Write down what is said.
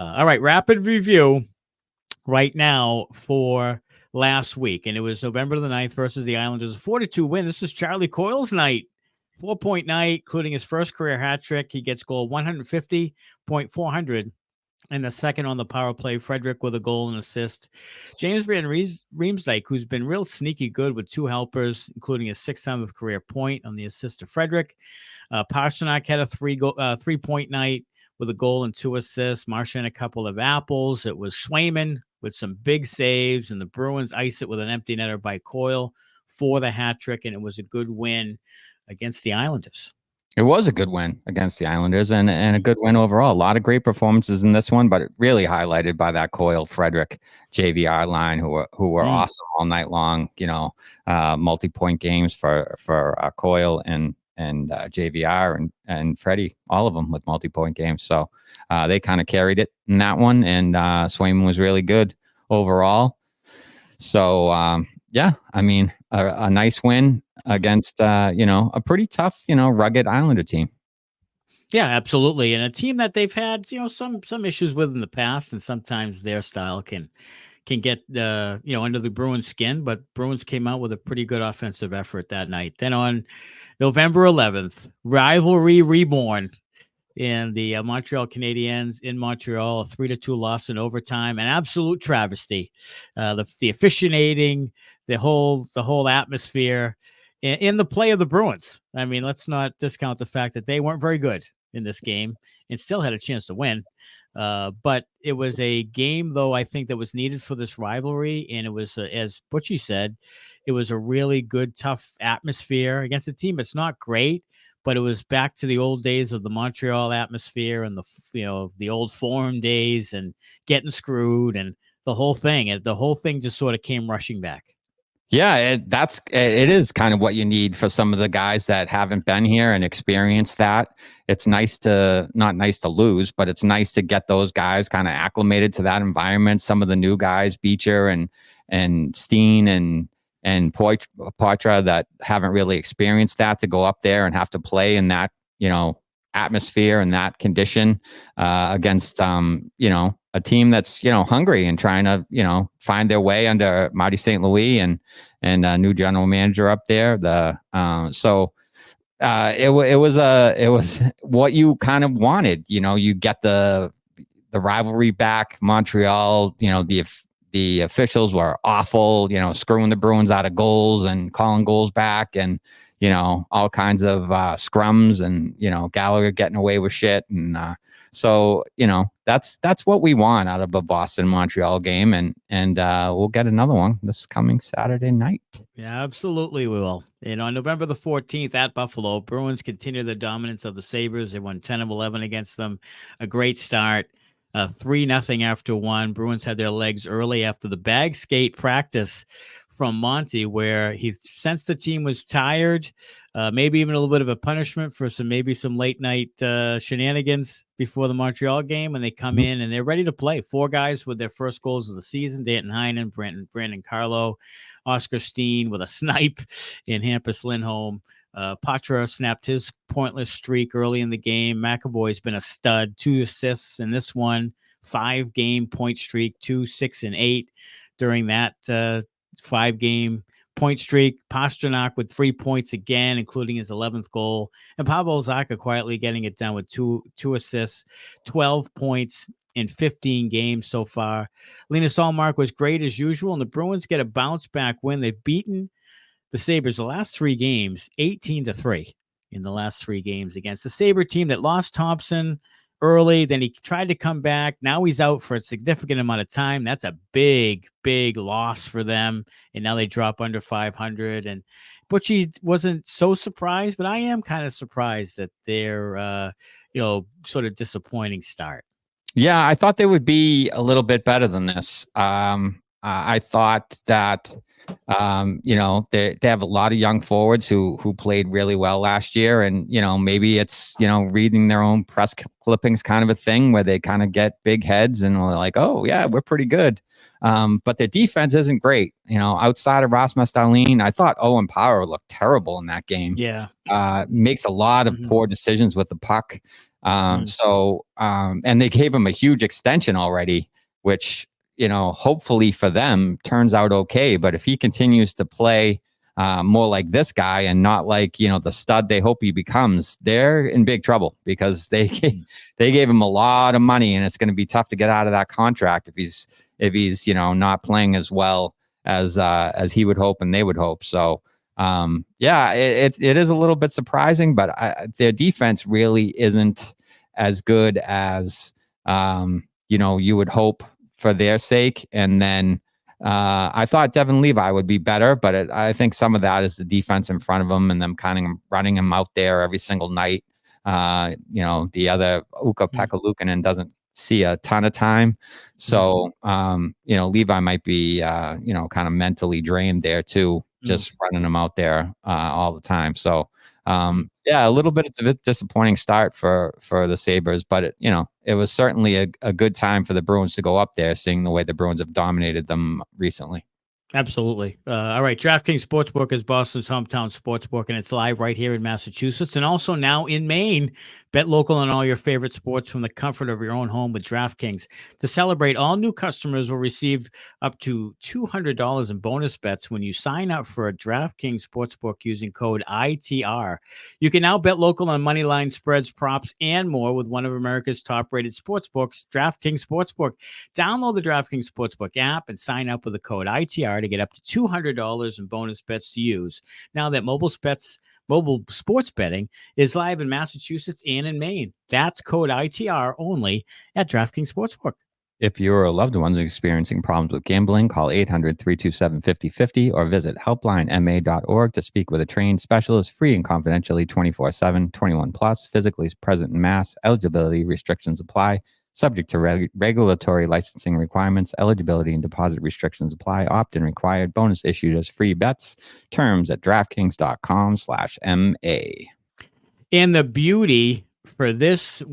All right, rapid review right now for last week. And it was November the 9th versus the Islanders. A 4-2 win. This was Charlie Coyle's night. 4-point night, including his first career hat trick. He gets goal 150.400. And the second on the power play, Frederick with a goal and assist. James Van Riemsdyk, who's been real sneaky good with 2 helpers, including his 600th career point on the assist to Frederick. Pasternak had a 3-point night with a goal and 2 assists. Marchand a couple of apples. It was Swayman with some big saves, and the Bruins ice it with an empty netter by Coyle for the hat trick, and it was a good win against the Islanders. It was a good win against the Islanders and a good win overall. A lot of great performances in this one, but it really highlighted by that Coyle, Frederick, JVR line who were awesome all night long. Multi-point games for Coyle and JVR and Freddie, all of them with multi-point games. So they kind of carried it in that one, and Swayman was really good overall. So a nice win against a pretty tough, rugged Islander team. Yeah, absolutely. And a team that they've had, some issues with in the past, and sometimes their style can get under the Bruins skin, but Bruins came out with a pretty good offensive effort that night. Then on November 11th, rivalry reborn in the Montreal Canadiens in Montreal, a 3-2 loss in overtime, an absolute travesty. The officiating, the whole atmosphere in the play of the Bruins. I mean, let's not discount the fact that they weren't very good in this game and still had a chance to win. But it was a game, though, I think that was needed for this rivalry. And it was, as Butchie said, it was a really good, tough atmosphere against a team that's not great, but it was back to the old days of the Montreal atmosphere and the old Forum days and getting screwed and the whole thing. And the whole thing just sort of came rushing back. Yeah, it is kind of what you need for some of the guys that haven't been here and experienced that. It's not nice to lose, but it's nice to get those guys kind of acclimated to that environment. Some of the new guys, Beecher and Steen and Poitras, that haven't really experienced that, to go up there and have to play in that, atmosphere and that condition against a team that's hungry and trying to find their way under Marty St. Louis and a new general manager up there. It was what you kind of wanted. You get the rivalry back. Montreal, the officials were awful, screwing the Bruins out of goals and calling goals back, and all kinds of scrums, and Gallagher getting away with shit. And so that's what we want out of a Boston-Montreal game, and we'll get another one this coming Saturday night. Yeah, absolutely we will. And on November the 14th at Buffalo, Bruins continue the dominance of the Sabres. They won 10 of 11 against them. A great start. 3-0 after 1. Bruins had their legs early after the bag skate practice from Monty, where he sensed the team was tired, maybe even a little bit of a punishment for some late night shenanigans before the Montreal game. And they come in and they're ready to play. 4 guys with their first goals of the season: Danton Heinen, Brandon Carlo, Oscar Steen with a snipe, and Hampus Lindholm. Patra snapped his pointless streak early in the game. McAvoy's been a stud, 2 assists in this one, 5-game point streak, 2, 6, and 8 during that 5-game point streak. Pasternak with 3 points again, including his 11th goal. And Pavel Zacha quietly getting it done with two assists, 12 points in 15 games so far. Linus Ullmark was great as usual, and the Bruins get a bounce-back win. They've beaten the Sabres the last 3 games, 18-3 in the last 3 games against the Sabre team that lost Thompson early. Then he tried to come back. Now he's out for a significant amount of time. That's a big, big loss for them. And now they drop under 500. And Butchie wasn't so surprised, but I am kind of surprised that they're, sort of disappointing start. Yeah, I thought they would be a little bit better than this. I thought that they have a lot of young forwards who played really well last year, and maybe it's reading their own press clippings kind of a thing where they kind of get big heads and they're like, oh yeah, we're pretty good, but their defense isn't great. Outside of Rasmus Dahlin, I thought Owen Power looked terrible in that game. Yeah, makes a lot of poor decisions with the puck. And they gave him a huge extension already, which, hopefully for them turns out okay. But if he continues to play more like this guy and not like, the stud they hope he becomes, they're in big trouble because they gave him a lot of money, and it's going to be tough to get out of that contract if he's not playing as well as he would hope and they would hope. So it is a little bit surprising, but their defense really isn't as good as you would hope for their sake. And then I thought Devin Levi would be better, but I think some of that is the defense in front of him and them kind of running him out there every single night. The other Ukko-Pekka Luukkonen doesn't see a ton of time. So, Levi might be, kind of mentally drained there too, just running him out there all the time. So, a little bit of a disappointing start for the Sabres, but it was certainly a good time for the Bruins to go up there, seeing the way the Bruins have dominated them recently. Absolutely. All right. DraftKings Sportsbook is Boston's hometown sportsbook, and it's live right here in Massachusetts and also now in Maine. Bet local on all your favorite sports from the comfort of your own home with DraftKings. To celebrate, all new customers will receive up to $200 in bonus bets when you sign up for a DraftKings Sportsbook using code ITR. You can now bet local on money line spreads, props, and more with one of America's top-rated sportsbooks, DraftKings Sportsbook. Download the DraftKings Sportsbook app and sign up with the code ITR to get up to $200 in bonus bets to use. Now that mobile sports betting is live in Massachusetts and in Maine. That's code ITR only at DraftKings Sportsbook. If you or a loved one is experiencing problems with gambling, call 800-327-5050 or visit helplinema.org to speak with a trained specialist, free and confidentially 24/7, 21 plus, physically present in Mass. Eligibility restrictions apply. Subject to regulatory licensing requirements, eligibility and deposit restrictions apply. Opt-in required. Bonus issued as free bets. Terms at DraftKings.com/MA. And the beauty for this